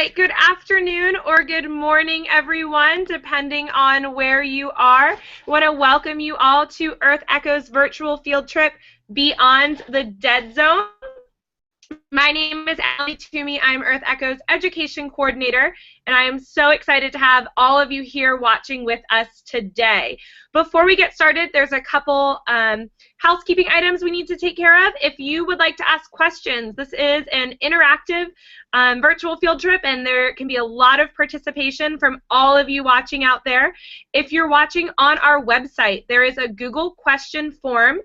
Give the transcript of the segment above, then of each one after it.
right, good afternoon or good morning, everyone, depending on where you are. I want to welcome you all to Earth Echo's virtual field trip Beyond the Dead Zone. My name is Allie Toomey. I'm Earth Echo's Education Coordinator, and I am so excited to have all of you here watching with us today. Before we get started, there's a couple housekeeping items we need to take care of. If you would like to ask questions, this is an interactive virtual field trip, and there can be a lot of participation from all of you watching out there. If you're watching on our website, there is a Google question form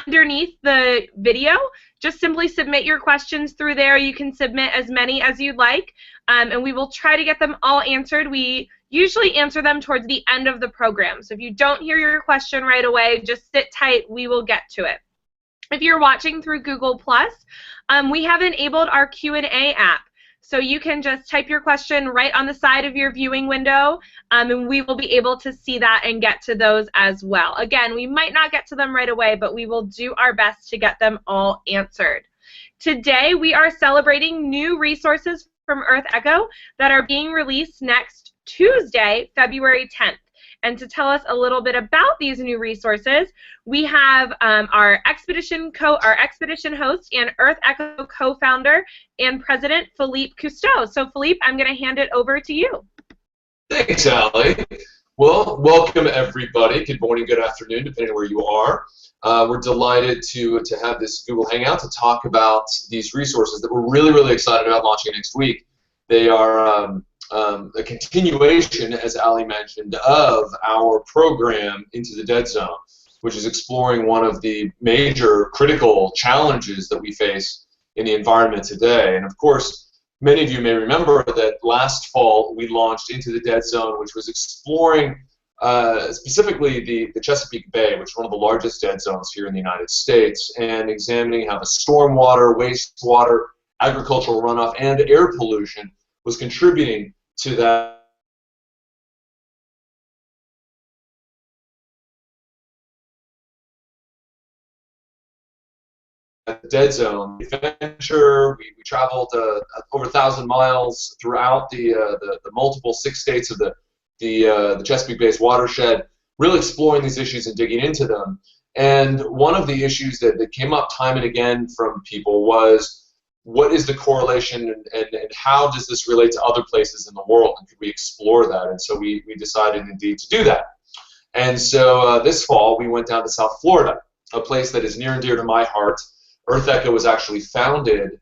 underneath the video. Just simply submit your questions through there. You can submit as many as you'd like, and we will try to get them all answered. We usually answer them towards the end of the program. So if you don't hear your question right away, just sit tight. We will get to it. If you're watching through Google+, we have enabled our Q&A app. So you can just type your question right on the side of your viewing window, and we will be able to see that and get to those as well. Again, we might not get to them right away, but we will do our best to get them all answered. Today, we are celebrating new resources from Earth Echo that are being released next Tuesday, February 10th. And to tell us a little bit about these new resources, we have our expedition host and Earth Echo co-founder and president, Philippe Cousteau. So Philippe, I'm going to hand it over to you. Thanks, Allie. Well, welcome everybody. Good morning, good afternoon, depending on where you are. We're delighted to have this Google Hangout to talk about these resources that we're really excited about launching next week. They are a continuation, as Allie mentioned, of our program Into the Dead Zone, which is exploring one of the major critical challenges that we face in the environment today. And of course, many of you may remember that last fall we launched Into the Dead Zone, which was exploring specifically the Chesapeake Bay, which is one of the largest dead zones here in the United States, and examining how the stormwater, wastewater, agricultural runoff, and air pollution was contributing to that dead zone adventure. We traveled over 1,000 miles throughout the multiple 6 states of the Chesapeake Bay's watershed, really exploring these issues and digging into them. And one of the issues that came up time and again from people was, what is the correlation and how does this relate to other places in the world, and could we explore that? And so we decided indeed to do that. And so this fall we went down to South Florida, a place that is near and dear to my heart. Earth Echo was actually founded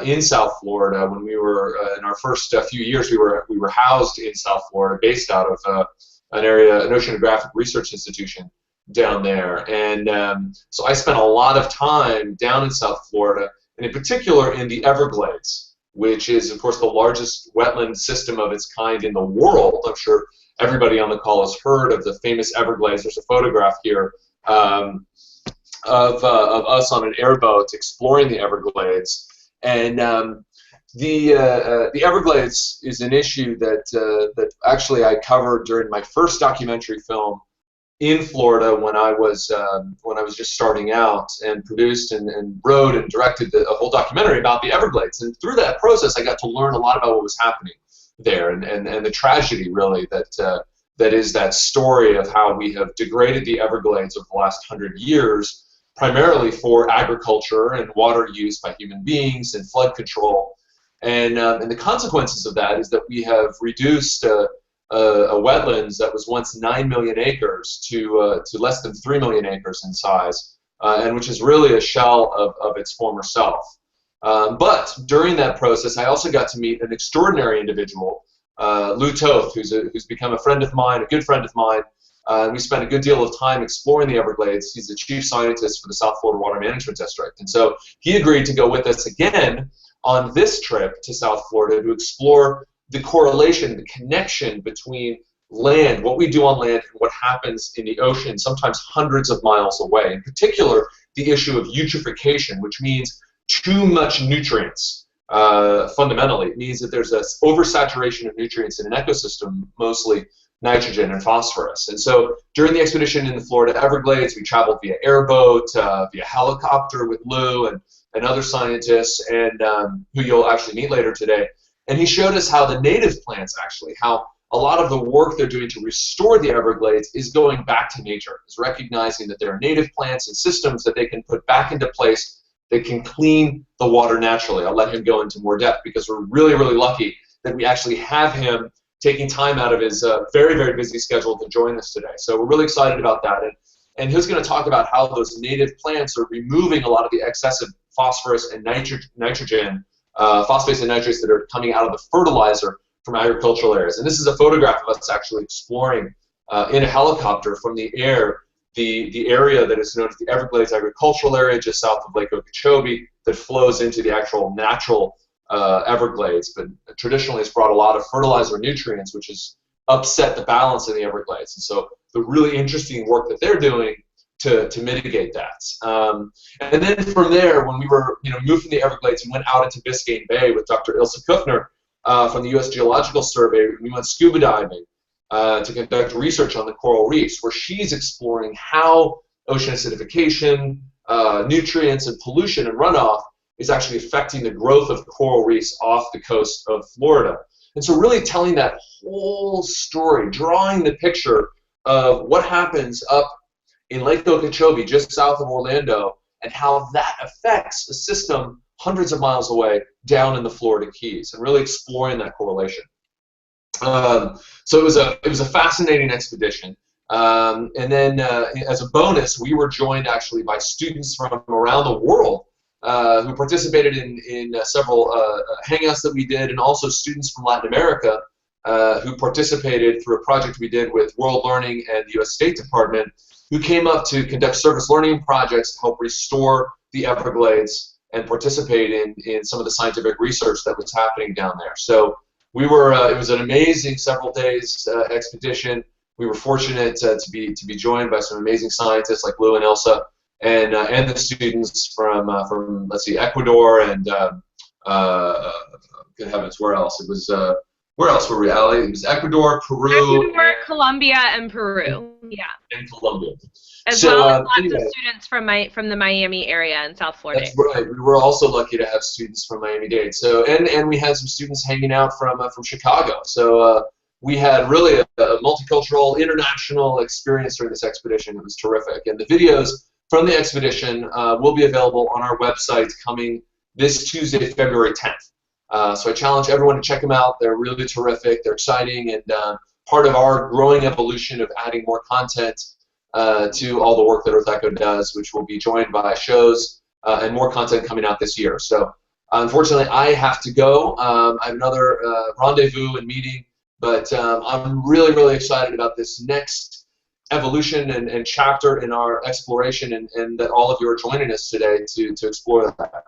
in South Florida. When we were in our first few years, we were housed in South Florida, based out of an oceanographic research institution down there. And so I spent a lot of time down in South Florida, and in particular in the Everglades, which is, of course, the largest wetland system of its kind in the world. I'm sure everybody on the call has heard of the famous Everglades. There's a photograph here of us on an airboat exploring the Everglades. And the Everglades is an issue that actually I covered during my first documentary film in Florida when I was just starting out, and produced and wrote and directed a whole documentary about the Everglades. And through that process, I got to learn a lot about what was happening there, and the tragedy, really, that is that story of how we have degraded the Everglades over the last 100 years, primarily for agriculture and water use by human beings and flood control. And the consequences of that is that we have reduced a wetlands that was once 9 million acres to less than 3 million acres in size, and which is really a shell of its former self. But during that process, I also got to meet an extraordinary individual, Lou Toth, who's become a friend of mine, a good friend of mine. We spent a good deal of time exploring the Everglades. He's the chief scientist for the South Florida Water Management District. And so he agreed to go with us again on this trip to South Florida to explore the correlation, the connection between land, what we do on land, and what happens in the ocean, sometimes hundreds of miles away. In particular, the issue of eutrophication, which means too much nutrients. Fundamentally, it means that there's an oversaturation of nutrients in an ecosystem, mostly nitrogen and phosphorus. And so during the expedition in the Florida Everglades, we traveled via airboat, via helicopter with Lou and other scientists, and who you'll actually meet later today. And he showed us how the native plants actually, how a lot of the work they're doing to restore the Everglades is going back to nature. Is recognizing that there are native plants and systems that they can put back into place that can clean the water naturally. I'll let him go into more depth because we're really, really lucky that we actually have him taking time out of his very, very busy schedule to join us today. So we're really excited about that. And he's going to talk about how those native plants are removing a lot of the excessive phosphorus and nitrogen, phosphates and nitrates that are coming out of the fertilizer from agricultural areas. And this is a photograph of us actually exploring in a helicopter from the air the area that is known as the Everglades agricultural area just south of Lake Okeechobee that flows into the actual natural Everglades. But traditionally it's brought a lot of fertilizer nutrients, which has upset the balance in the Everglades. And so the really interesting work that they're doing to mitigate that. And then from there, when we were moved from the Everglades and went out into Biscayne Bay with Dr. Ilse Kuffner from the U.S. Geological Survey, we went scuba diving to conduct research on the coral reefs, where she's exploring how ocean acidification, nutrients, and pollution and runoff is actually affecting the growth of coral reefs off the coast of Florida. And so really telling that whole story, drawing the picture of what happens up in Lake Okeechobee, just south of Orlando, and how that affects a system hundreds of miles away down in the Florida Keys, and really exploring that correlation. So it was a fascinating expedition. And then as a bonus, we were joined actually by students from around the world who participated in several hangouts that we did, and also students from Latin America who participated through a project we did with World Learning and the U.S. State Department, who came up to conduct service learning projects to help restore the Everglades and participate in some of the scientific research that was happening down there. So we were, it was an amazing several days expedition. We were fortunate to be joined by some amazing scientists like Lou and Elsa, and the students from let's see, Ecuador and good heavens, where else? It was where else were we, Allie? It was Ecuador, Peru, Ecuador, Colombia, and Peru. Yeah. And Colombia. As well as lots of students from the Miami area in South Florida. That's right. We were also lucky to have students from Miami-Dade. So and we had some students hanging out from Chicago. So we had really a multicultural, international experience during this expedition. It was terrific. And the videos from the expedition will be available on our website coming this Tuesday, February 10th. So I challenge everyone to check them out. They're really terrific. They're exciting, and part of our growing evolution of adding more content to all the work that Earth Echo does, which will be joined by shows and more content coming out this year. So unfortunately, I have to go. I have another rendezvous and meeting, but I'm really, really excited about this next evolution and chapter in our exploration, and that all of you are joining us today to explore that.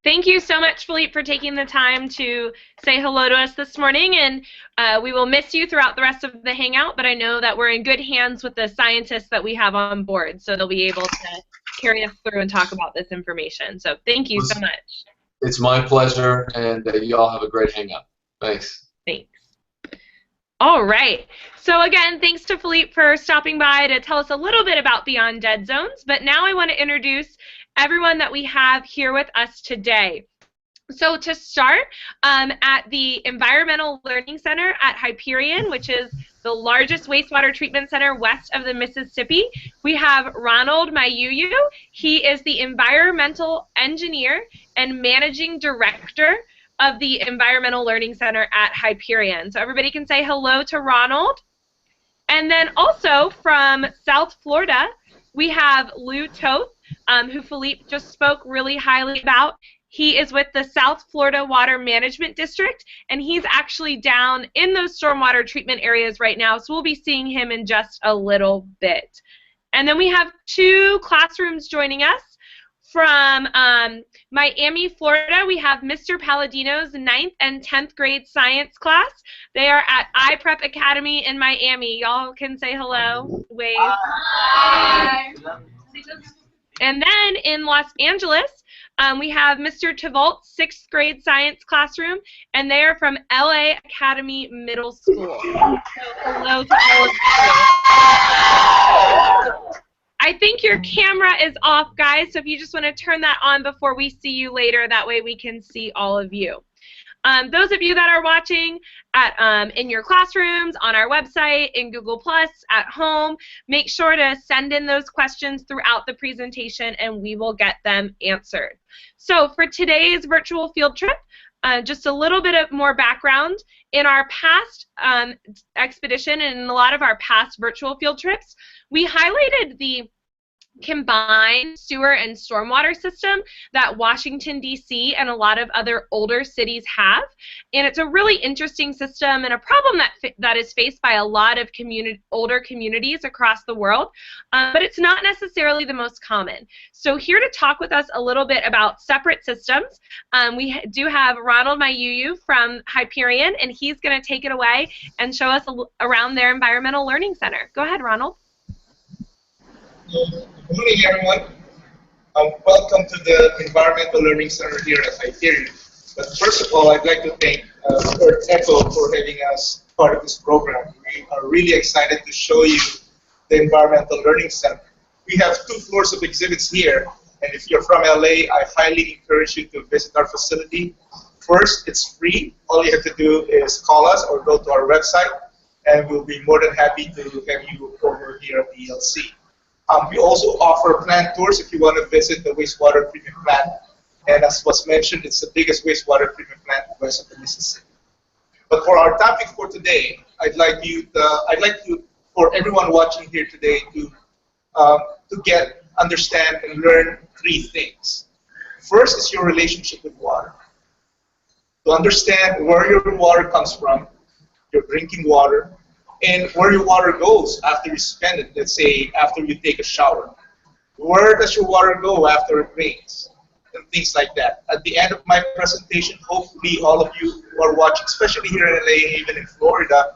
Thank you so much, Philippe, for taking the time to say hello to us this morning, and we will miss you throughout the rest of the Hangout, but I know that we're in good hands with the scientists that we have on board, so they'll be able to carry us through and talk about this information. So thank you so much. It's my pleasure, and you all have a great Hangout. Thanks. Thanks. All right. So again, thanks to Philippe for stopping by to tell us a little bit about Beyond Dead Zones, but now I want to introduce everyone that we have here with us today. So to start, at the Environmental Learning Center at Hyperion, which is the largest wastewater treatment center west of the Mississippi, we have Ronald Mayuyu. He is the environmental engineer and managing director of the Environmental Learning Center at Hyperion. So everybody can say hello to Ronald. And then also from South Florida, we have Lou Toth, who Philippe just spoke really highly about. He is with the South Florida Water Management District, and he's actually down in those stormwater treatment areas right now, so we'll be seeing him in just a little bit. And then we have two classrooms joining us. From Miami, Florida, we have Mr. Palladino's 9th and 10th grade science class. They are at iPrep Academy in Miami. Y'all can say hello. Wave. Hi. And then in Los Angeles, we have Mr. Tavalt's 6th grade science classroom, and they are from LA Academy Middle School. So hello to all of you. I think your camera is off, guys, so if you just want to turn that on before we see you later, that way we can see all of you. Those of you that are watching in your classrooms, on our website, in Google+, at home, make sure to send in those questions throughout the presentation and we will get them answered. So for today's virtual field trip, just a little bit of more background. In our past expedition and in a lot of our past virtual field trips, we highlighted the combined sewer and stormwater system that Washington, D.C. and a lot of other older cities have. And it's a really interesting system and a problem that is faced by a lot of older communities across the world, but it's not necessarily the most common. So here to talk with us a little bit about separate systems, we do have Ronald Mayuyu from Hyperion, and he's going to take it away and show us around their Environmental Learning Center. Go ahead, Ronald. Good morning, everyone. Welcome to the Environmental Learning Center here at Hyperion. But first of all, I'd like to thank Earth Echo for having us part of this program. We are really excited to show you the Environmental Learning Center. We have 2 floors of exhibits here, and if you're from LA, I highly encourage you to visit our facility. First, it's free. All you have to do is call us or go to our website, and we'll be more than happy to have you over here at the ELC. We also offer plant tours if you want to visit the wastewater treatment plant. And as was mentioned, it's the biggest wastewater treatment plant west of the Mississippi. But for our topic for today, I'd like for everyone watching here today to understand and learn 3 things. First is your relationship with water. To understand where your water comes from, your drinking water, and where your water goes after you spend it, let's say after you take a shower. Where does your water go after it rains? And things like that. At the end of my presentation, hopefully all of you who are watching, especially here in LA, even in Florida,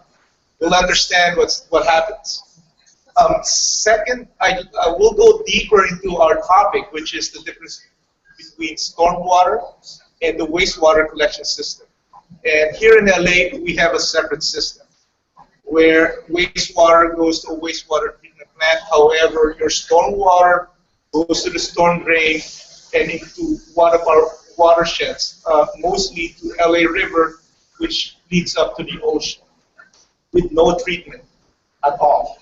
will understand what happens. Second, I will go deeper into our topic, which is the difference between stormwater and the wastewater collection system. And here in LA, we have a separate system where wastewater goes to a wastewater treatment plant. However, your stormwater goes to the storm drain and into one of our watersheds, mostly to LA River, which leads up to the ocean, with no treatment at all.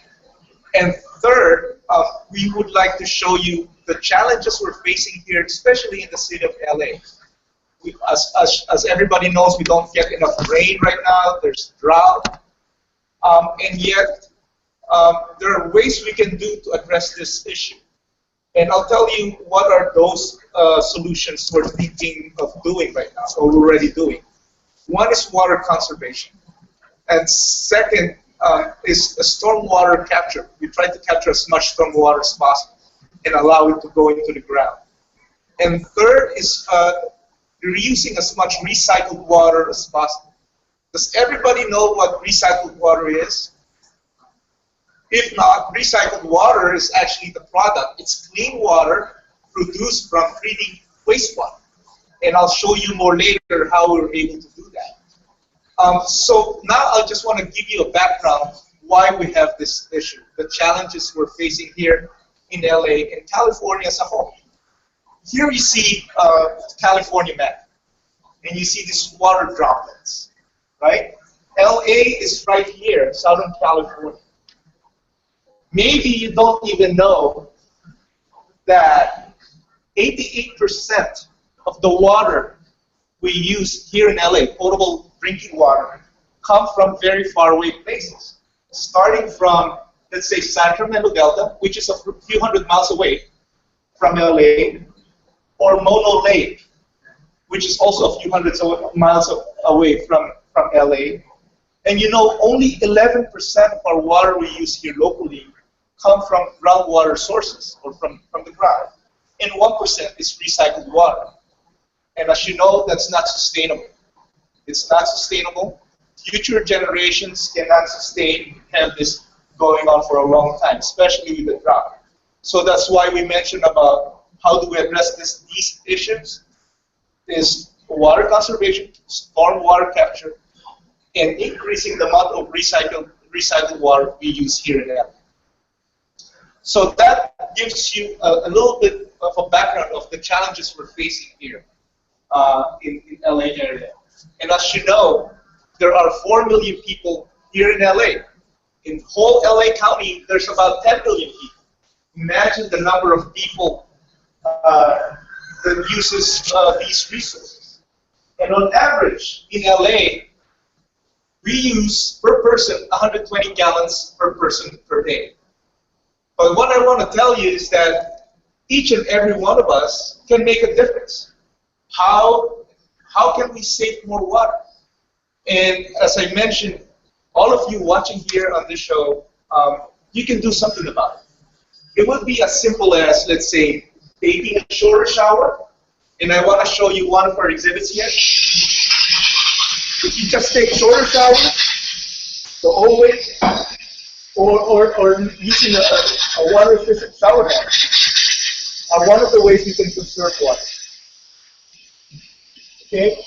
And third, we would like to show you the challenges we're facing here, especially in the city of LA. As everybody knows, we don't get enough rain right now. There's drought. And yet, there are ways we can do to address this issue. And I'll tell you what are those solutions we're thinking of doing right now, or we're already doing. One is water conservation. And second is stormwater capture. We try to capture as much stormwater as possible and allow it to go into the ground. And third is reusing as much recycled water as possible. Does everybody know what recycled water is? If not, recycled water is actually the product. It's clean water produced from treating wastewater. And I'll show you more later how we're able to do that. So now I just want to give you a background why we have this issue, the challenges we're facing here in LA and California as a whole. Here you see California map, and you see these water droplets. Right? LA is right here, Southern California. Maybe you don't even know that 88% of the water we use here in LA, potable drinking water, come from very far away places. Starting from, let's say, Sacramento Delta, which is a few hundred miles away from LA, or Mono Lake, which is also a few hundred miles away from LA. And you know, only 11% of our water we use here locally come from groundwater sources, or from the ground. And 1% is recycled water. And as you know, that's not sustainable. It's not sustainable. Future generations cannot have this going on for a long time, especially with the drought. So that's why we mentioned about how do we address these issues, is water conservation, stormwater capture, and increasing the amount of recycled water we use here in LA. So that gives you a little bit of a background of the challenges we're facing here in LA area. And as you know, there are 4 million people here in LA. In whole LA County, there's about 10 million people. Imagine the number of people that uses these resources. And on average, in LA, we use per person 120 gallons per person per day. But what I want to tell you is that each and every one of us can make a difference. How can we save more water? And as I mentioned, all of you watching here on this show, you can do something about it. It would be as simple as, let's say, taking a shorter shower. And I want to show you one of our exhibits here. If you just take shorter showers, the old way, or using a water-efficient shower head, are one of the ways you can conserve water. Okay?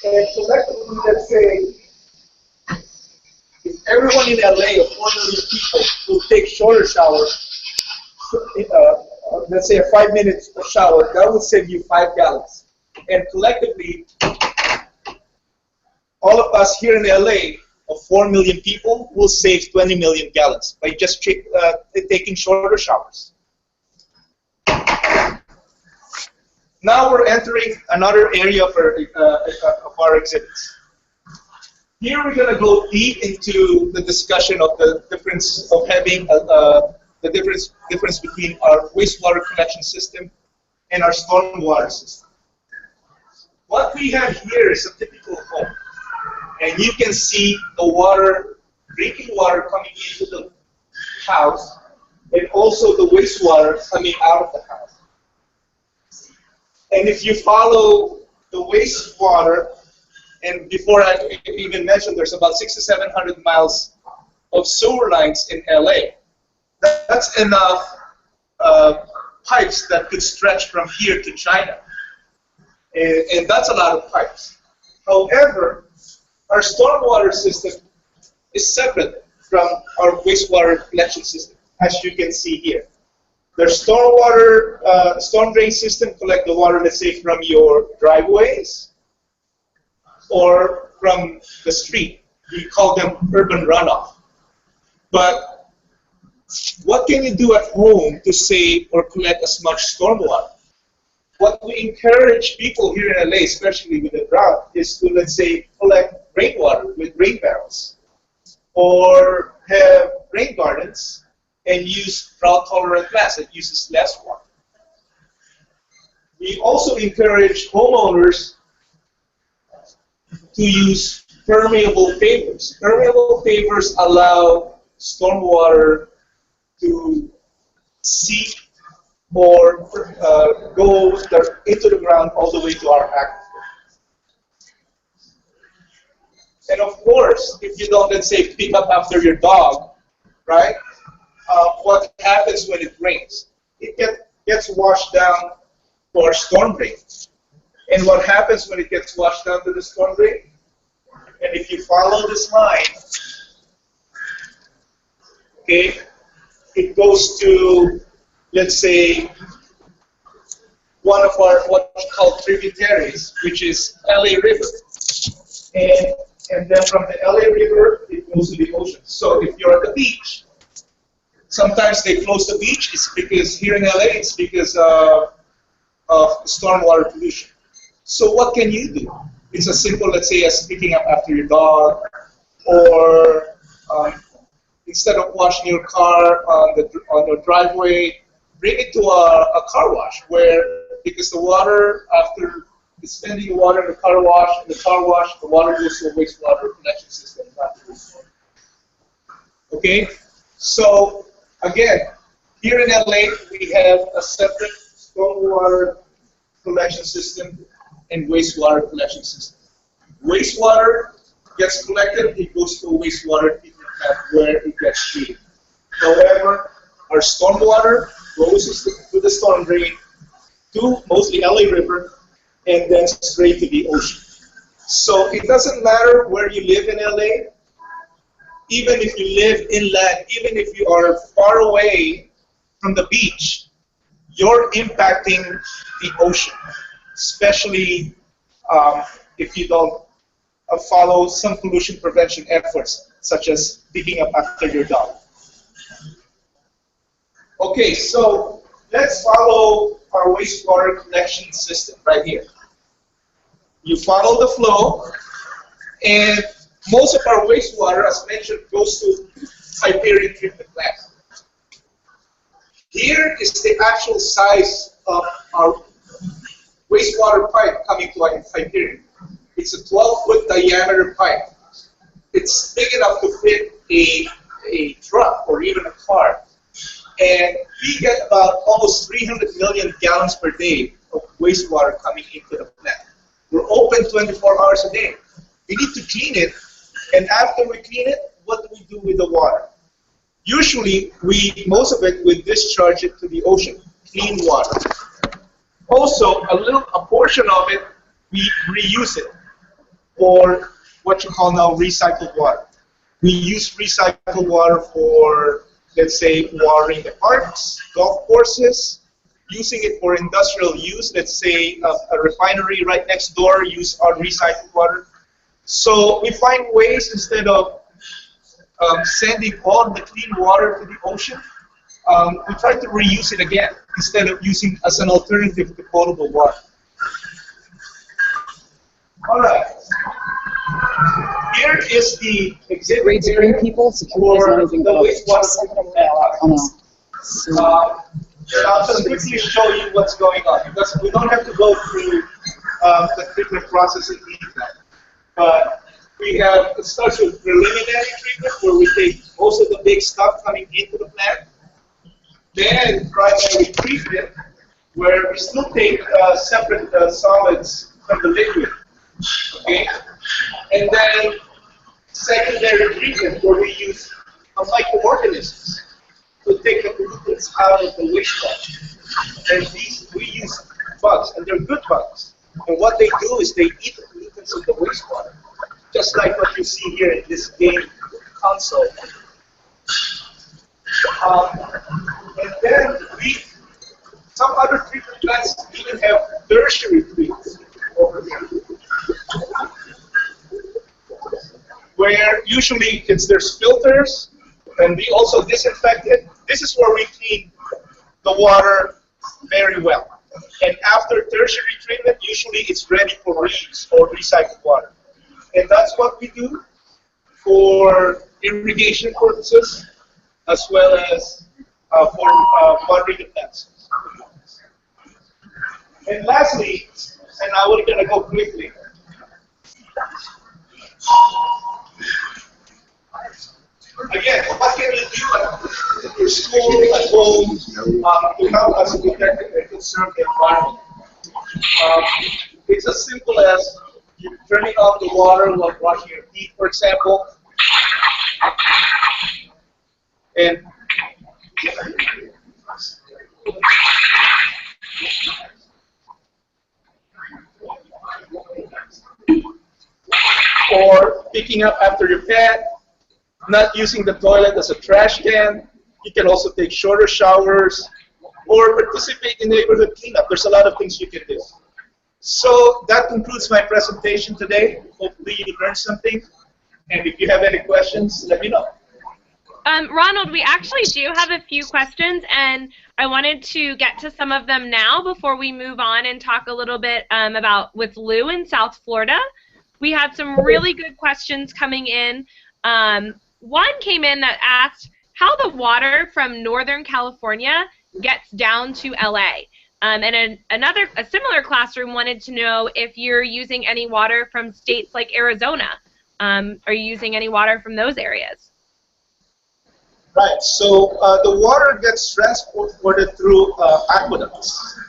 And collectively, let's say, if everyone in LA, of 4 million people, will take shorter showers, let's say a 5 minutes per shower, that would save you 5 gallons. And collectively, all of us here in LA, of 4 million people, will save 20 million gallons by just taking shorter showers. Now we're entering another area of our exhibits. Here we're going to go deep into the discussion of the difference of having the difference between our wastewater collection system and our stormwater system. What we have here is a typical home. And you can see the water, drinking water coming into the house, and also the wastewater coming out of the house. And if you follow the wastewater, and before I even mentioned, there's about 600 to 700 miles of sewer lines in LA. That's enough pipes that could stretch from here to China. And that's a lot of pipes. However, our stormwater system is separate from our wastewater collection system, as you can see here. The storm drain system collect the water, let's say, from your driveways or from the street. We call them urban runoff. But what can you do at home to save or collect as much stormwater? What we encourage people here in LA, especially with the drought, is to, let's say, collect rainwater with rain barrels, or have rain gardens and use drought-tolerant plants that uses less water. We also encourage homeowners to use permeable pavers. Permeable pavers allow stormwater to seep or go into the ground all the way to our aquifer. And of course, if you don't, let's say, pick up after your dog, right? What happens when it rains? It gets washed down to our storm drain. And what happens when it gets washed down to the storm drain? And if you follow this line, okay, it goes to, let's say, one of our what we call tributaries, which is LA River. And then from the LA River, it goes to the ocean. So if you're at the beach, sometimes they close the beach. It's because here in LA, it's because of stormwater pollution. So what can you do? It's as simple, let's say, as picking up after your dog, or instead of washing your car on your driveway, bring it to a car wash, where, because the water, after spending the water in the car wash, the water goes to a wastewater collection system, not the wastewater. Okay? So, again, here in LA, we have a separate stormwater collection system and wastewater collection system. Wastewater gets collected, it goes to a wastewater treatment plant where it gets treated. However, our stormwater goes to the storm drain, to mostly LA River, and then straight to the ocean. So it doesn't matter where you live in LA, even if you live inland, even if you are far away from the beach, you're impacting the ocean, especially if you don't follow some pollution prevention efforts, such as picking up after your dog. Okay, so let's follow our wastewater collection system right here. You follow the flow, and most of our wastewater, as mentioned, goes to Hyperion treatment plant. Here is the actual size of our wastewater pipe coming to Hyperion. It's a 12-foot diameter pipe. It's big enough to fit a truck or even a car. And we get about almost 300 million gallons per day of wastewater coming into the plant. We're open 24 hours a day. We need to clean it, and after we clean it, what do we do with the water? Usually, most of it, we discharge it to the ocean, clean water. Also, a portion of it, we reuse it, or what you call now recycled water. We use recycled water for, let's say, watering the parks, golf courses, using it for industrial use. Let's say a refinery right next door use our recycled water. So we find ways, instead of sending all the clean water to the ocean, we try to reuse it again instead of using as an alternative to potable water. All right. Here is the exhibit grades area three people, for security the wastewater. I'll just quickly show you what's going on, because we don't have to go through the treatment process in detail. But we have, it starts with preliminary treatment, where we take most of the big stuff coming into the plant. Then primary treatment, where we still take separate solids from the liquid. Okay? And then secondary treatment, where we use microorganisms to take the pollutants out of the wastewater. And these, we use bugs, and they're good bugs. And what they do is they eat the pollutants in the wastewater, just like what you see here in this game console. And then some other treatment plants even have tertiary treatment over here, where usually there's filters, and we also disinfect it. This is where we clean the water very well. And after tertiary treatment, usually it's ready for reuse or recycled water. And that's what we do for irrigation purposes, as well as for watering the plants. And lastly, and now we're going to go quickly. Again, what can you do at your school, at home, to help us protect and conserve the environment? It's as simple as you turning off the water while brushing your teeth, for example. And or picking up after your pet, not using the toilet as a trash can. You can also take shorter showers or participate in neighborhood cleanup. There's a lot of things you can do. So that concludes my presentation today. Hopefully you learned something. And if you have any questions, let me know. Ronald, we actually do have a few questions, and I wanted to get to some of them now before we move on and talk a little bit about with Lou in South Florida. We had some really good questions coming in. One came in that asked how the water from Northern California gets down to LA. And a similar classroom wanted to know if you're using any water from states like Arizona. Are you using any water from those areas? Right, so the water gets transported through aqueducts.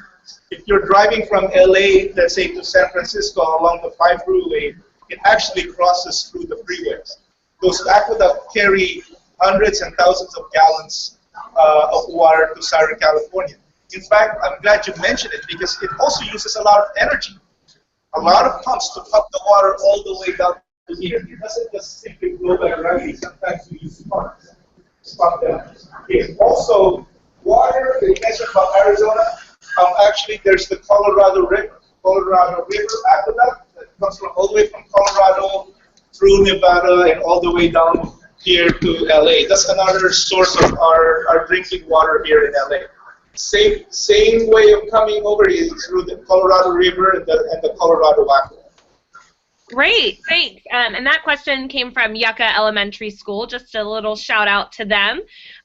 If you're driving from LA, let's say, to San Francisco along the 5 freeway, it actually crosses through the freeways. Those aqueducts carry hundreds and thousands of gallons of water to Southern California. In fact, I'm glad you mentioned it, because it also uses a lot of energy. A lot of pumps to pump the water all the way down to here. It doesn't just simply flow by gravity. Sometimes we use pumps. Also, water, you mentioned about Arizona, actually there's the Colorado River aqueduct It comes from all the way from Colorado through Nevada and all the way down here to LA. That's another source of our drinking water here in LA. Same way of coming over is through the Colorado River and the Colorado Aquifer. Great, thanks. And that question came from Yucca Elementary School. Just a little shout out to them.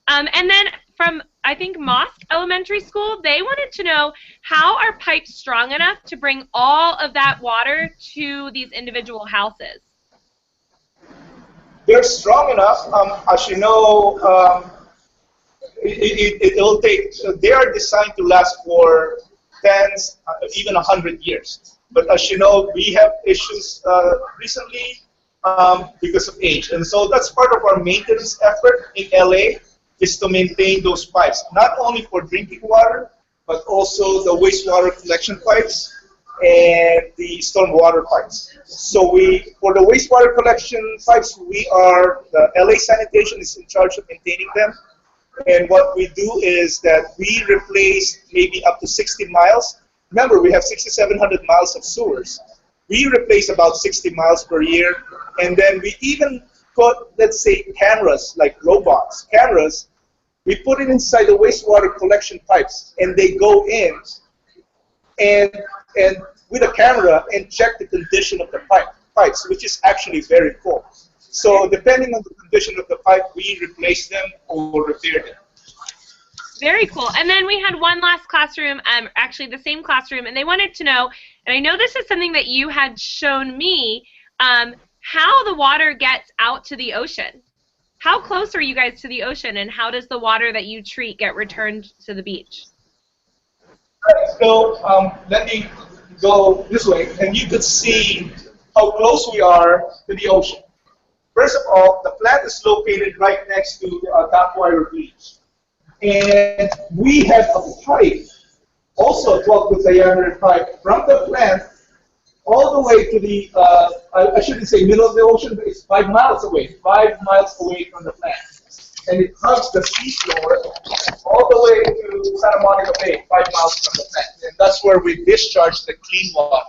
And then from, I think, Mosque Elementary School, they wanted to know, how are pipes strong enough to bring all of that water to these individual houses? They're strong enough. As you know, it'll take, they are designed to last for tens, even 100 years. But as you know, we have issues recently because of age. And so that's part of our maintenance effort in LA, is to maintain those pipes, not only for drinking water, but also the wastewater collection pipes and the stormwater pipes. So for the wastewater collection pipes, the LA Sanitation is in charge of maintaining them. And what we do is that we replace maybe up to 60 miles. Remember, we have 6,700 miles of sewers. We replace about 60 miles per year. And then we even put, let's say, cameras, like robots, cameras. We put it inside the wastewater collection pipes, and they go in and with a camera and check the condition of the pipes, which is actually very cool. So depending on the condition of the pipe, we replace them or repair them. Very cool. And then we had one last classroom, actually the same classroom, and they wanted to know, and I know this is something that you had shown me, how the water gets out to the ocean. How close are you guys to the ocean, and how does the water that you treat get returned to the beach? So let me go this way, and you could see how close we are to the ocean. First of all, the plant is located right next to Tackwire Beach. And we have a pipe, also a 12-foot diameter pipe, from the plant all the way to the, I shouldn't say middle of the ocean, but it's 5 miles away, 5 miles away from the plant. And it hugs the seafloor all the way to Santa Monica Bay, 5 miles from the plant. And that's where we discharge the clean water.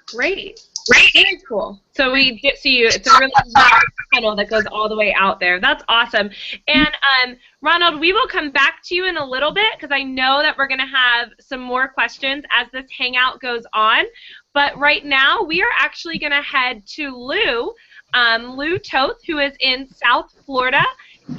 Great. Very cool. So we get to you. It's a really long tunnel that goes all the way out there. That's awesome. And Ronald, we will come back to you in a little bit because I know that we're going to have some more questions as this hangout goes on. But right now we are actually going to head to Lou, Lou Toth, who is in South Florida.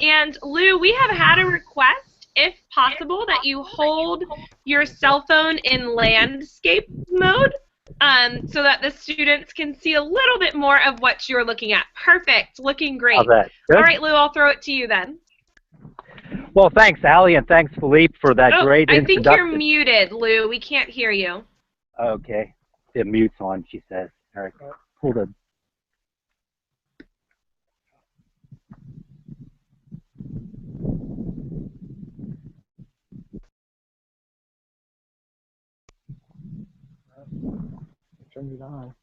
And Lou, we have had a request, if possible, that you hold your cell phone in landscape mode. So that the students can see a little bit more of what you're looking at. Perfect. Looking great. How's that? Good? All right, Lou, I'll throw it to you then. Well, thanks, Allie, and thanks, Philippe, for that great introduction. I think you're muted, Lou. We can't hear you. Okay. The mute's on, she says. All right. Hold on. Turn it on.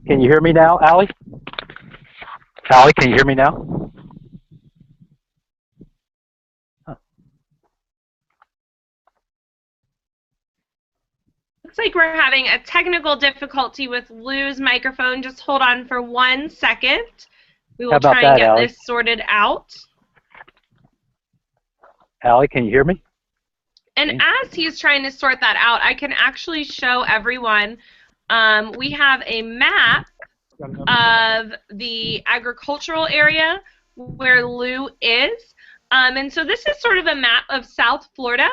Can you hear me now, Allie? Allie, can you hear me now? Huh. Looks like we're having a technical difficulty with Lou's microphone. Just hold on for 1 second. We will try and get this sorted out. Allie, can you hear me? And as he's trying to sort that out, I can actually show everyone, we have a map of the agricultural area where Lou is. And so this is sort of a map of South Florida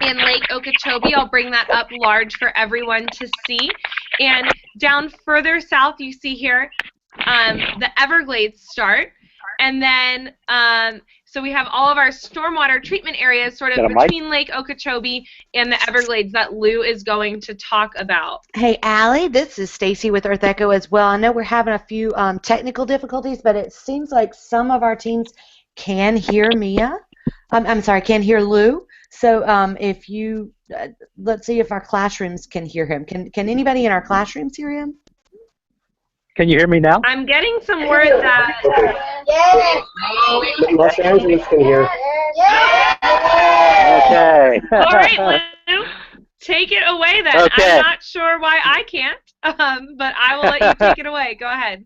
and Lake Okeechobee. I'll bring that up large for everyone to see. And down further south, you see here the Everglades start. And then, so we have all of our stormwater treatment areas sort of between Lake Okeechobee and the Everglades that Lou is going to talk about. Hey, Allie, this is Stacy with Earth Echo as well. I know we're having a few technical difficulties, but it seems like some of our teams can hear Mia. I'm sorry, can hear Lou. So if you, let's see if our classrooms can hear him. Can anybody in our classrooms hear him? Can you hear me now? I'm getting some words that... Los Angeles can hear. Okay. All right, Lou. Take it away then. Okay. I'm not sure why I can't, but I will let you take it away. Go ahead.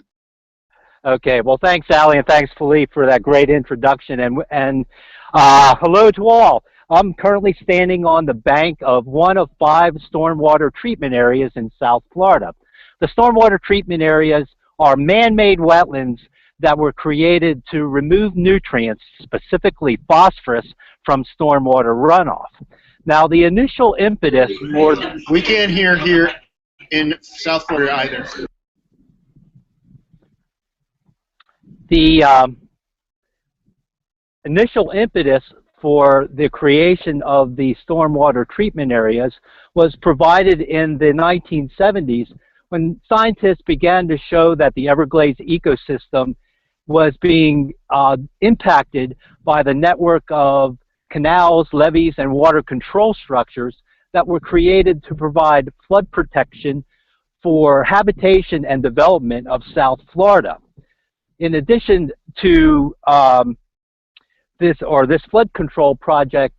Okay. Well, thanks, Allie, and thanks, Philippe, for that great introduction. And hello to all. I'm currently standing on the bank of one of 5 stormwater treatment areas in South Florida. The stormwater treatment areas are man-made wetlands that were created to remove nutrients, specifically phosphorus, from stormwater runoff. Now, the initial impetus for... We can't hear here in South Florida either. The initial impetus for the creation of the stormwater treatment areas was provided in the 1970s when scientists began to show that the Everglades ecosystem was being impacted by the network of canals, levees, and water control structures that were created to provide flood protection for habitation and development of South Florida. In addition to this flood control project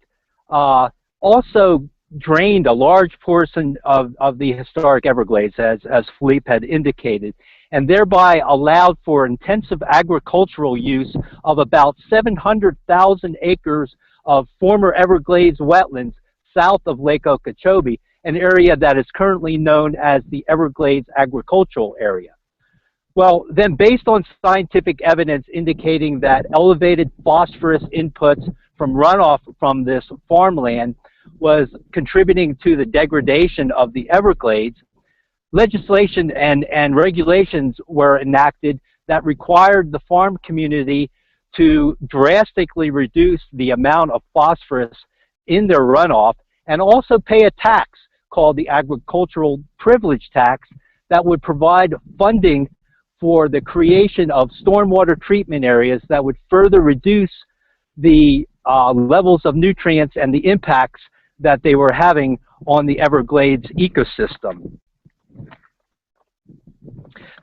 also drained a large portion of the historic Everglades, as Philippe had indicated, and thereby allowed for intensive agricultural use of about 700,000 acres of former Everglades wetlands south of Lake Okeechobee, an area that is currently known as the Everglades Agricultural Area. Well, then based on scientific evidence indicating that elevated phosphorus inputs from runoff from this farmland was contributing to the degradation of the Everglades, legislation and regulations were enacted that required the farm community to drastically reduce the amount of phosphorus in their runoff and also pay a tax called the agricultural privilege tax that would provide funding for the creation of stormwater treatment areas that would further reduce the levels of nutrients and the impacts that they were having on the Everglades ecosystem.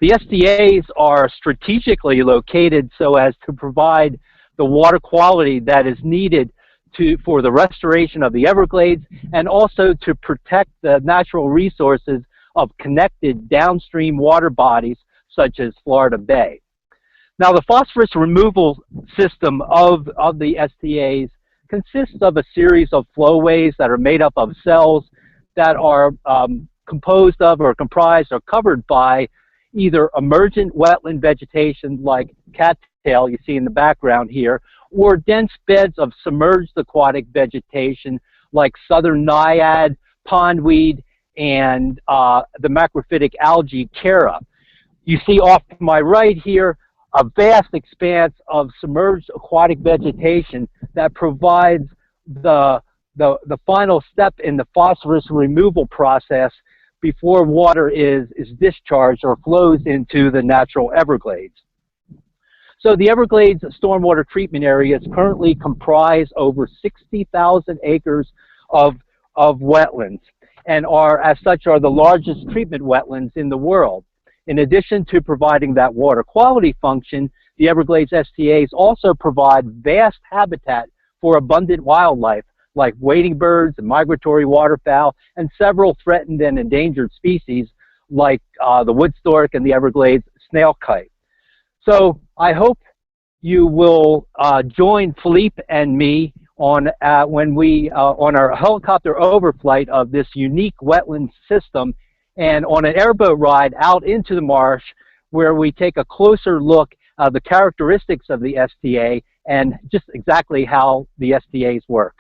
The SDAs are strategically located so as to provide the water quality that is needed for the restoration of the Everglades and also to protect the natural resources of connected downstream water bodies such as Florida Bay. Now, the phosphorus removal system of the SDAs consists of a series of flowways that are made up of cells that are composed of or comprised or covered by either emergent wetland vegetation like cattail you see in the background here, or dense beds of submerged aquatic vegetation like southern naiad, pondweed, and the macrophytic algae Chara. You see off to my right here a vast expanse of submerged aquatic vegetation that provides the final step in the phosphorus removal process before water is discharged or flows into the natural Everglades. So the Everglades stormwater treatment areas currently comprise over 60,000 acres of wetlands and as such are the largest treatment wetlands in the world. In addition to providing that water quality function, the Everglades STAs also provide vast habitat for abundant wildlife like wading birds and migratory waterfowl and several threatened and endangered species like the wood stork and the Everglades snail kite. So I hope you will join Philippe and me on on our helicopter overflight of this unique wetland system and on an airboat ride out into the marsh where we take a closer look at the characteristics of the STA and just exactly how the STAs work.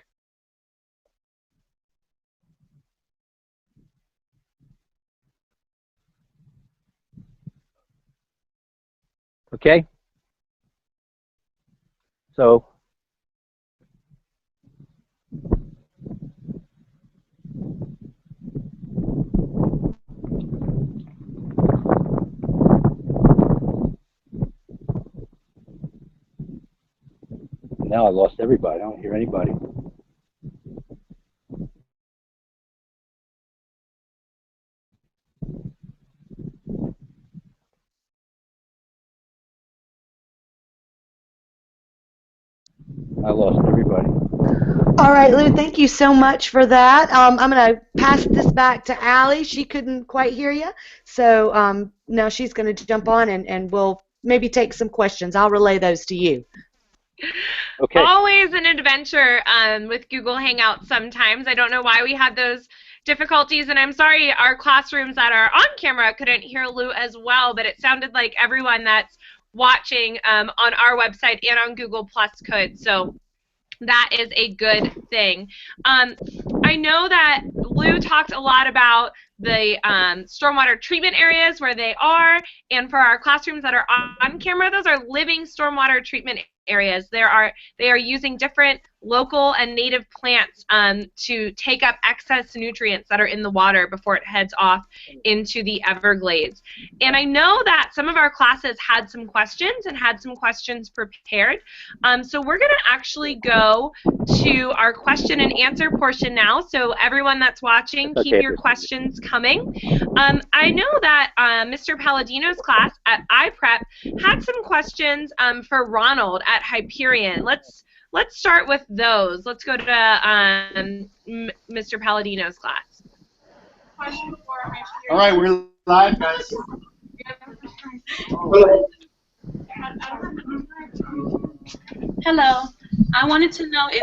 Okay? So, now I lost everybody. I don't hear anybody. I lost everybody. All right, Lou, thank you so much for that. I'm going to pass this back to Allie. She couldn't quite hear you, so now she's going to jump on and we'll maybe take some questions. I'll relay those to you. Okay. Always an adventure with Google Hangouts sometimes. I don't know why we had those difficulties, and I'm sorry our classrooms that are on camera couldn't hear Lou as well, but it sounded like everyone that's watching on our website and on Google Plus could, so that is a good thing. I know that Lou talked a lot about the stormwater treatment areas where they are, and for our classrooms that are on camera, those are living stormwater treatment areas. They are using different local and native plants to take up excess nutrients that are in the water before it heads off into the Everglades. And I know that some of our classes had some questions and had some questions prepared. So we're going to actually go to our question and answer portion now. So everyone that's watching, keep your questions coming. I know that Mr. Palladino's class at iPrep had some questions for Ronald at Hyperion. Let's start with those. Let's go to Mr. Palladino's class. All right, we're live, guys. Hello. I wanted to know if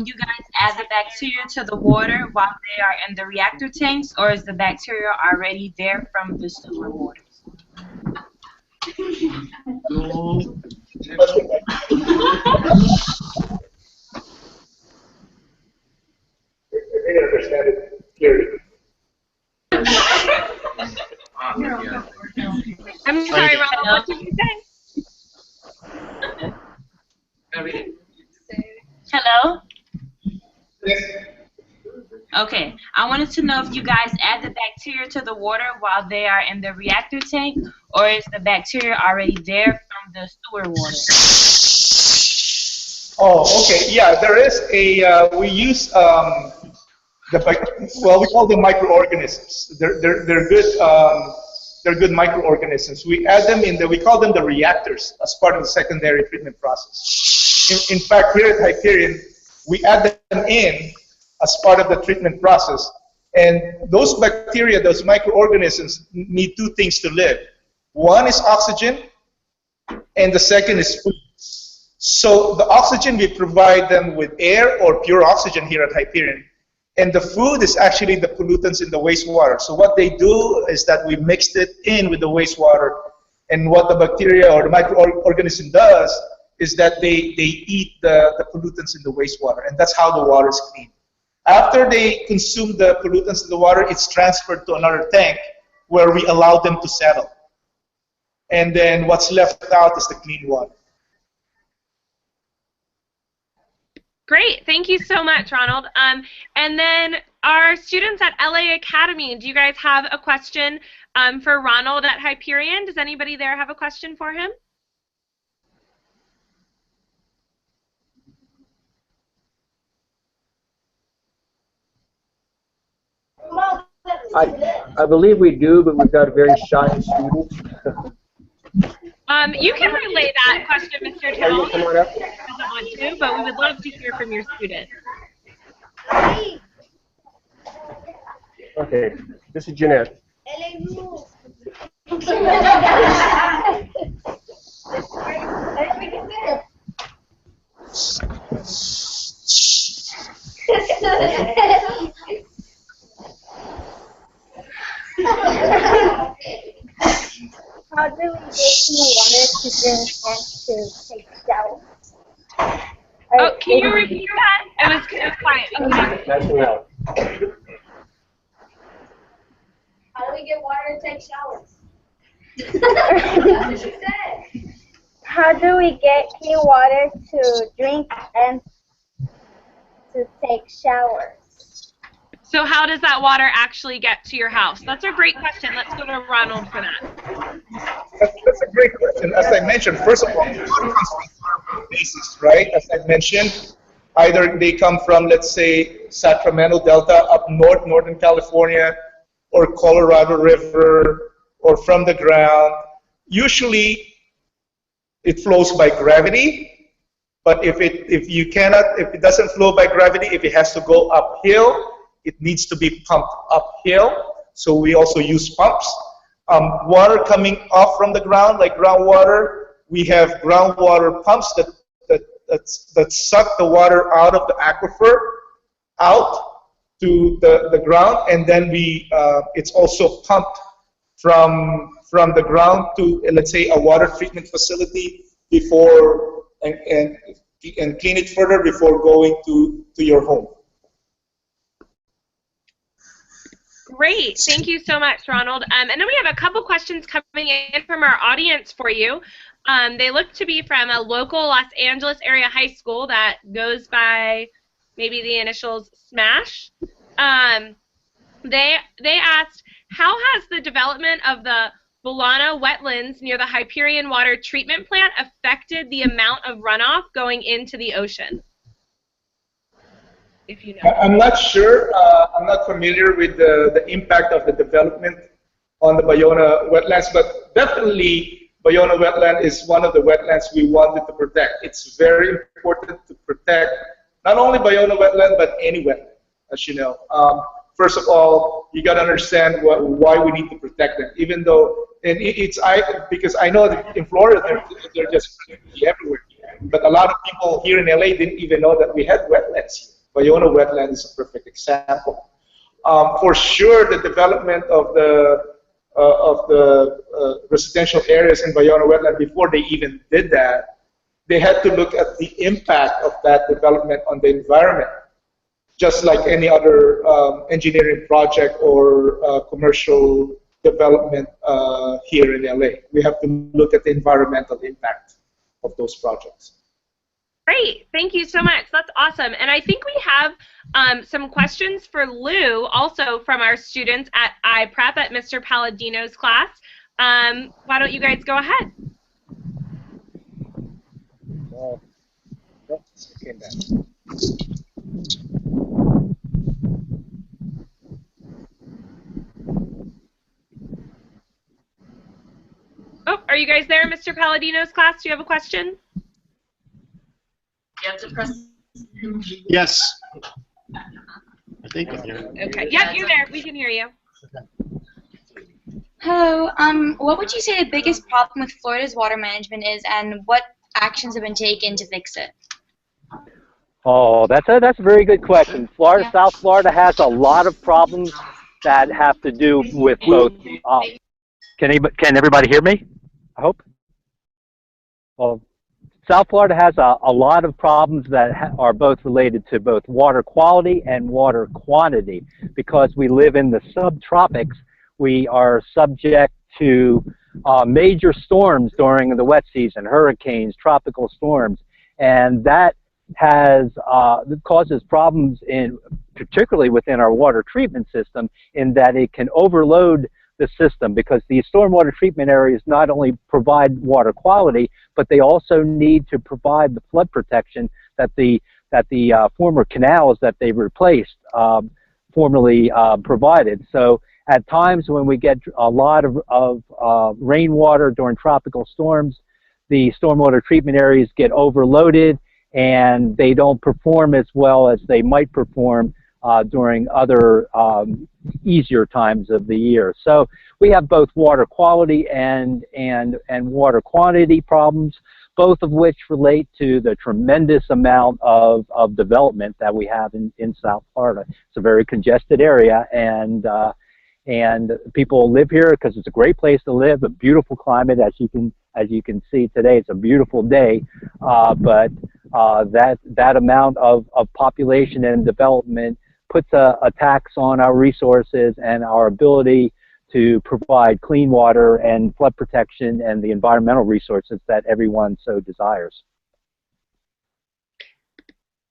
you guys add the bacteria to the water while they are in the reactor tanks, or is the bacteria already there from the sewer waters? I didn't understand it clearly. I'm sorry, Ronald, what did you say? Hello? Yes. Okay. I wanted to know if you guys add the bacteria to the water while they are in the reactor tank, or is the bacteria already there from the sewer water? Oh, okay. Yeah, there is a, we use, we call them microorganisms. They're good microorganisms. We add them in we call them the reactors as part of the secondary treatment process. In fact, here at Hyperion, we add them in as part of the treatment process. And those bacteria, those microorganisms, need two things to live. One is oxygen, and the second is food. So the oxygen, we provide them with air or pure oxygen here at Hyperion. And the food is actually the pollutants in the wastewater. So what they do is that we mixed it in with the wastewater. And what the bacteria or the microorganism does is that they eat the pollutants in the wastewater. And that's how the water is clean. After they consume the pollutants in the water, it's transferred to another tank where we allow them to settle. And then what's left out is the clean water. Great, thank you so much, Ronald. And then our students at LA Academy, do you guys have a question for Ronald at Hyperion? Does anybody there have a question for him? I believe we do, but we've got a very shy student. You can relay that question, Mr. Tell. Come on up. Doesn't want to, but we would love to hear from your student. Okay, this is Jeanette. How do we get clean water to drink and to take showers? Oh, can you repeat that? It was quiet. That's enough. How do we get water to take showers? That's what she said. How do we get clean water to drink and to take showers? So how does that water actually get to your house? That's a great question. Let's go to Ronald for that. That's a great question. As I mentioned, first of all, water comes from places, right? As I mentioned, either they come from, let's say, Sacramento Delta up north, Northern California, or Colorado River, or from the ground. Usually, it flows by gravity, But if it doesn't flow by gravity, if it has to go uphill, it needs to be pumped uphill. So we also use pumps. Water coming off from the ground, like groundwater, we have groundwater pumps that suck the water out of the aquifer out to the ground, and then it's also pumped from the ground to, let's say, a water treatment facility before and clean it further before going to your home. Great, thank you so much, Ronald. And then we have a couple questions coming in from our audience for you. They look to be from a local Los Angeles area high school that goes by maybe the initials SMASH. They asked, how has the development of the Bolano wetlands near the Hyperion water treatment plant affected the amount of runoff going into the ocean? If you know. I'm not sure. I'm not familiar with the impact of the development on the Bayona wetlands, but definitely Bayona wetland is one of the wetlands we wanted to protect. It's very important to protect not only Bayona wetland, but any wetland, as you know. First of all, you got to understand why we need to protect them. Even though, and because I know that in Florida they're just everywhere, but a lot of people here in LA didn't even know that we had wetlands. Bayona wetland is a perfect example. For sure, the development of the residential areas in Bayona wetland, before they even did that, they had to look at the impact of that development on the environment. Just like any other engineering project or commercial development here in LA. We have to look at the environmental impact of those projects. Great, thank you so much. That's awesome. And I think we have some questions for Lou, also from our students at iPrep at Mr. Palladino's class. Why don't you guys go ahead? Oh, are you guys there, Mr. Palladino's class? Do you have a question? You have to press. Yes. I think I'm here. Okay. Yep, you're there. We can hear you. Hello. What would you say the biggest problem with Florida's water management is, and what actions have been taken to fix it? Oh, that's a very good question. Florida, South Florida has a lot of problems that have to do with both. Can everybody hear me? I hope. Well, South Florida has a lot of problems that are both related to both water quality and water quantity. Because we live in the subtropics, we are subject to major storms during the wet season, hurricanes, tropical storms, and that causes problems particularly within our water treatment system, in that it can overload the system, because these stormwater treatment areas not only provide water quality, but they also need to provide the flood protection that the former canals that they replaced formerly provided. So at times when we get a lot of rainwater during tropical storms, the stormwater treatment areas get overloaded and they don't perform as well as they might perform during other easier times of the year. So we have both water quality and water quantity problems, both of which relate to the tremendous amount of development that we have in South Florida. It's a very congested area, and people live here because it's a great place to live, a beautiful climate, as you can see today. It's a beautiful day, but that amount of population and development puts a tax on our resources and our ability to provide clean water and flood protection and the environmental resources that everyone so desires.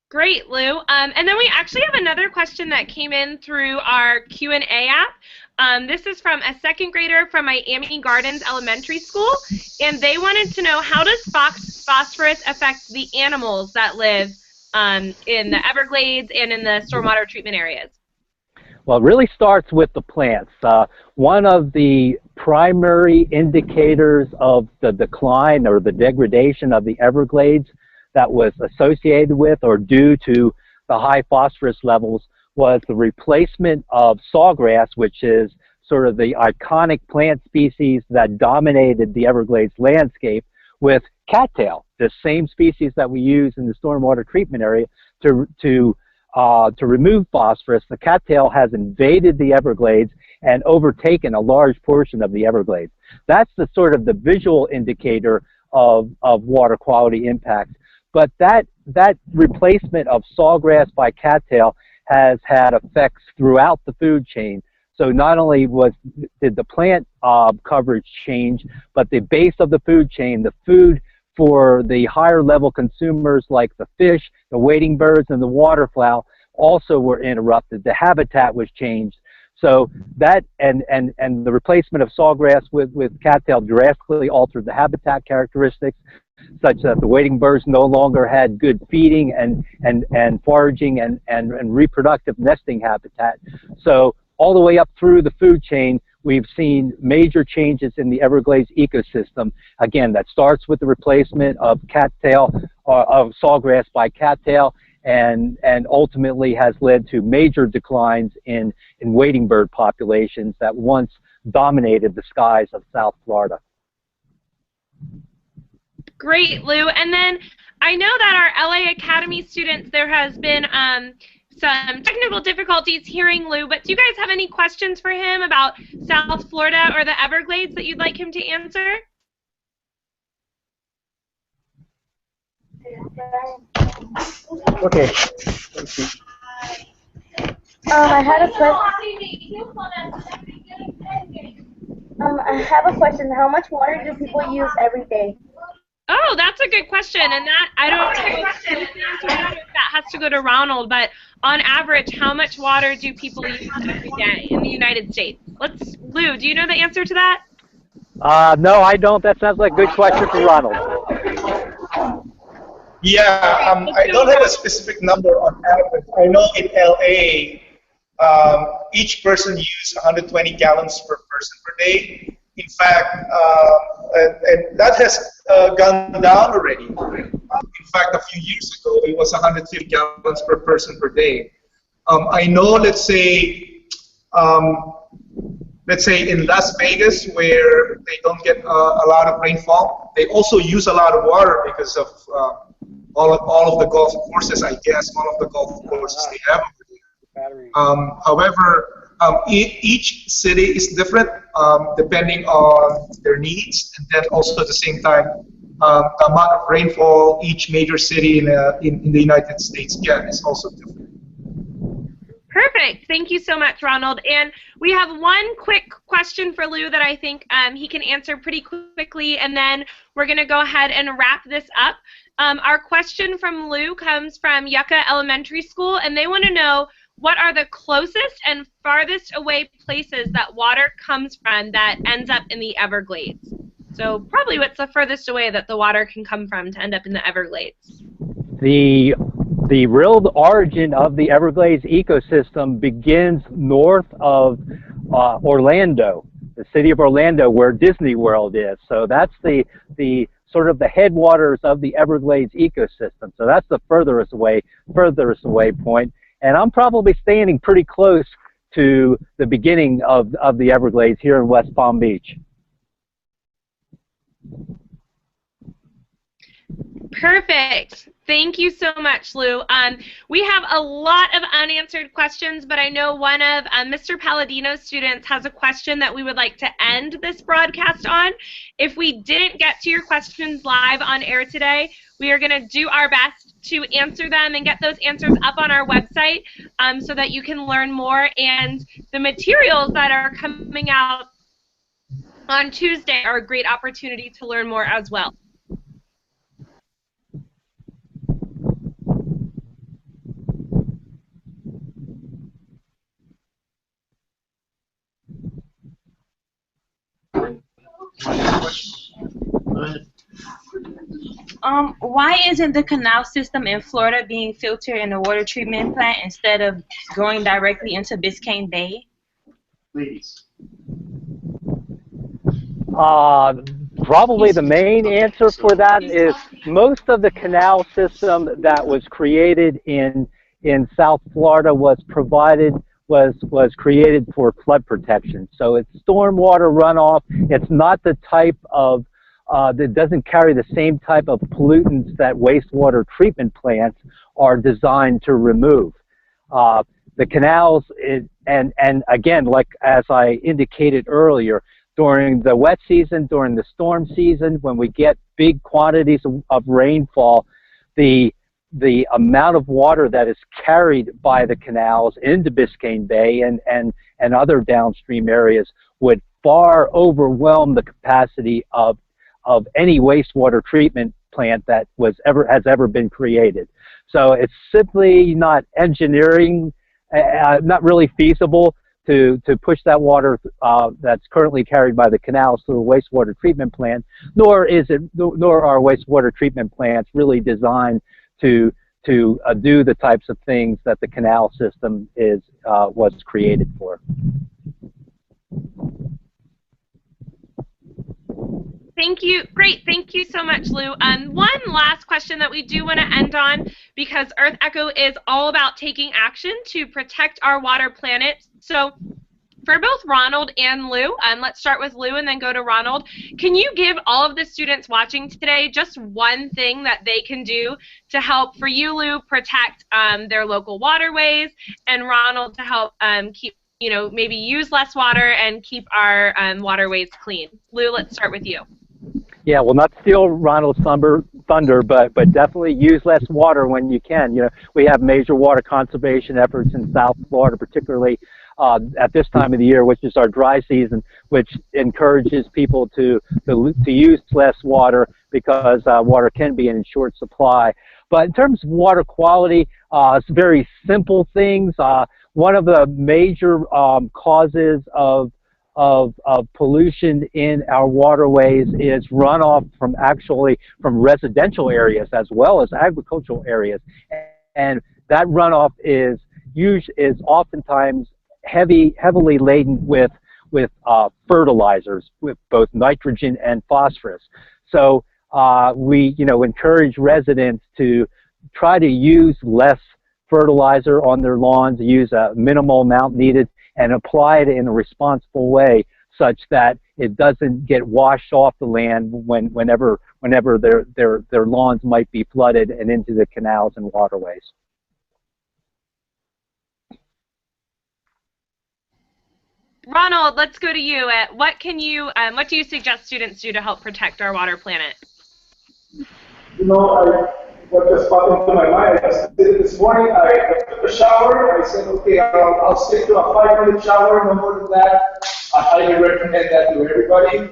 Great, Lou. And then we actually have another question that came in through our Q&A app. This is from a second grader from Miami Gardens Elementary School, and they wanted to know, how does phosphorus affect the animals that live in the Everglades and in the stormwater treatment areas? Well, it really starts with the plants. One of the primary indicators of the decline or the degradation of the Everglades that was associated with or due to the high phosphorus levels was the replacement of sawgrass, which is sort of the iconic plant species that dominated the Everglades landscape, with cattail, the same species that we use in the stormwater treatment area to remove phosphorus. The cattail has invaded the Everglades and overtaken a large portion of the Everglades. That's the sort of the visual indicator of water quality impact. But that replacement of sawgrass by cattail has had effects throughout the food chain. So not only did the plant coverage change, but the base of the food chain, the food for the higher level consumers like the fish, the wading birds, and the waterfowl also were interrupted. The habitat was changed. So that and the replacement of sawgrass with cattail drastically altered the habitat characteristics, such that the wading birds no longer had good feeding and foraging and reproductive nesting habitat. So all the way up through the food chain, we've seen major changes in the Everglades ecosystem. Again, that starts with the replacement of cattail, of sawgrass by cattail, and ultimately has led to major declines in wading bird populations that once dominated the skies of South Florida. Great, Lou. And then I know that our LA Academy students, there has been some technical difficulties hearing Lou, but do you guys have any questions for him about South Florida or the Everglades that you'd like him to answer? Okay. I had a question. How much water do people use every day? Oh, that's a good question, and that I don't know if that has to go to Ronald, but on average, how much water do people use every day in the United States? Lou, do you know the answer to that? No, I don't. That sounds like a good question for Ronald. Yeah, I don't have a specific number on average. I know in LA, each person uses 120 gallons per person per day. In fact, and that has gone down already. In fact, a few years ago, it was 150 gallons per person per day. I know, let's say in Las Vegas, where they don't get a lot of rainfall, they also use a lot of water because of all of the golf courses, I guess, all of the golf courses they have over there. However, each city is different depending on their needs, and then also at the same time, the amount of rainfall each major city in the United States gets is also different. Perfect. Thank you so much, Ronald. And we have one quick question for Lou that I think he can answer pretty quickly, and then we're going to go ahead and wrap this up. Our question from Lou comes from Yucca Elementary School, and they want to know, what are the closest and farthest away places that water comes from that ends up in the Everglades? So probably what's the furthest away that the water can come from to end up in the Everglades? The real origin of the Everglades ecosystem begins north of Orlando, the city of Orlando, where Disney World is. So that's the sort of the headwaters of the Everglades ecosystem. So that's the furthest away point. And I'm probably standing pretty close to the beginning of the Everglades here in West Palm Beach. Perfect. Thank you so much, Lou. We have a lot of unanswered questions, but I know one of Mr. Palladino's students has a question that we would like to end this broadcast on. If we didn't get to your questions live on air today, we are going to do our best to answer them and get those answers up on our website so that you can learn more. And the materials that are coming out on Tuesday are a great opportunity to learn more as well. Why isn't the canal system in Florida being filtered in the water treatment plant instead of going directly into Biscayne Bay? Please. Probably the main answer for that is most of the canal system that was created in South Florida was created for flood protection. So it's stormwater runoff. It's not the type of that doesn't carry the same type of pollutants that wastewater treatment plants are designed to remove. The canals, and again, like as I indicated earlier, during the wet season, during the storm season, when we get big quantities of rainfall, the amount of water that is carried by the canals into Biscayne Bay and other downstream areas would far overwhelm the capacity of any wastewater treatment plant that has ever been created. So it's simply not engineering, not really feasible to push that water that's currently carried by the canals to the wastewater treatment plant, nor are wastewater treatment plants really designed to do the types of things that the canal system was created for. Thank you. Great. Thank you so much, Lou. One last question that we do want to end on, because Earth Echo is all about taking action to protect our water planet. So for both Ronald and Lou, let's start with Lou and then go to Ronald. Can you give all of the students watching today just one thing that they can do to help, for you, Lou, protect their local waterways, and Ronald to help keep, maybe use less water and keep our waterways clean? Lou, let's start with you. Yeah, well, not steal Ronald's thunder, but definitely use less water when you can. We have major water conservation efforts in South Florida, particularly at this time of the year, which is our dry season, which encourages people to use less water because water can be in short supply. But in terms of water quality, it's very simple things. One of the major causes of pollution in our waterways is runoff from residential areas as well as agricultural areas, and that runoff is oftentimes heavily laden with fertilizers, with both nitrogen and phosphorus. So we encourage residents to try to use less fertilizer on their lawns, use a minimal amount needed, and apply it in a responsible way such that it doesn't get washed off the land whenever their lawns might be flooded and into the canals and waterways. Ronald, let's go to you. What do you suggest students do to help protect our water planet? What just popped into my mind, this morning I took a shower. I said, okay, I'll stick to a 5-minute shower, no more than that. I highly recommend that to everybody.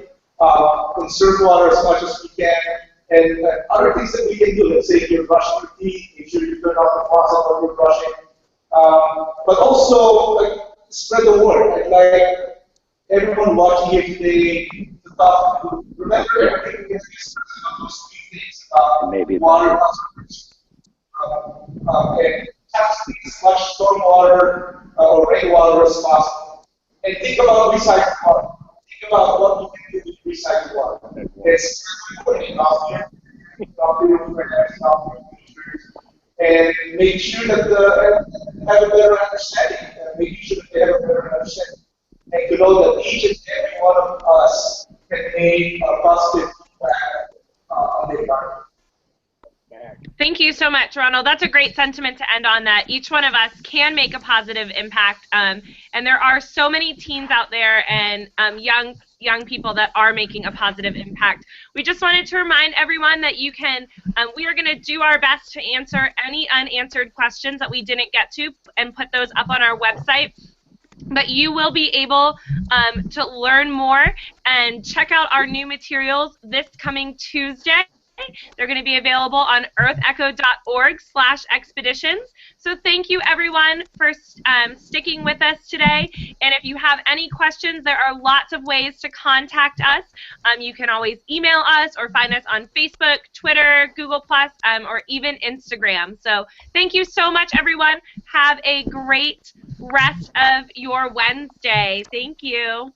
Conserve water as much as we can. And other things that we can do, let's say if you're brushing your teeth, make sure you turn off the faucet while you're brushing. But also, spread the word. I'd like everyone watching here today to talk to, remember everything we can about those 3 things about water conservation. And capture as much stormwater or rainwater as possible. And think about recycled water. Think about what we can do with recycled water. It's important out here. And make sure that have a better understanding. Making sure that they have a better understanding. And to know that each and every one of us can make a positive impact on the environment. Thank you so much, Ronald. That's a great sentiment to end on, that each one of us can make a positive impact. And there are so many teens out there and young people that are making a positive impact. We just wanted to remind everyone that you can, we are going to do our best to answer any unanswered questions that we didn't get to and put those up on our website. But you will be able to learn more and check out our new materials this coming Tuesday. They're going to be available on earthecho.org/expeditions. So thank you, everyone, for sticking with us today. And if you have any questions, there are lots of ways to contact us. You can always email us or find us on Facebook, Twitter, Google+, or even Instagram. So thank you so much, everyone. Have a great rest of your Wednesday. Thank you.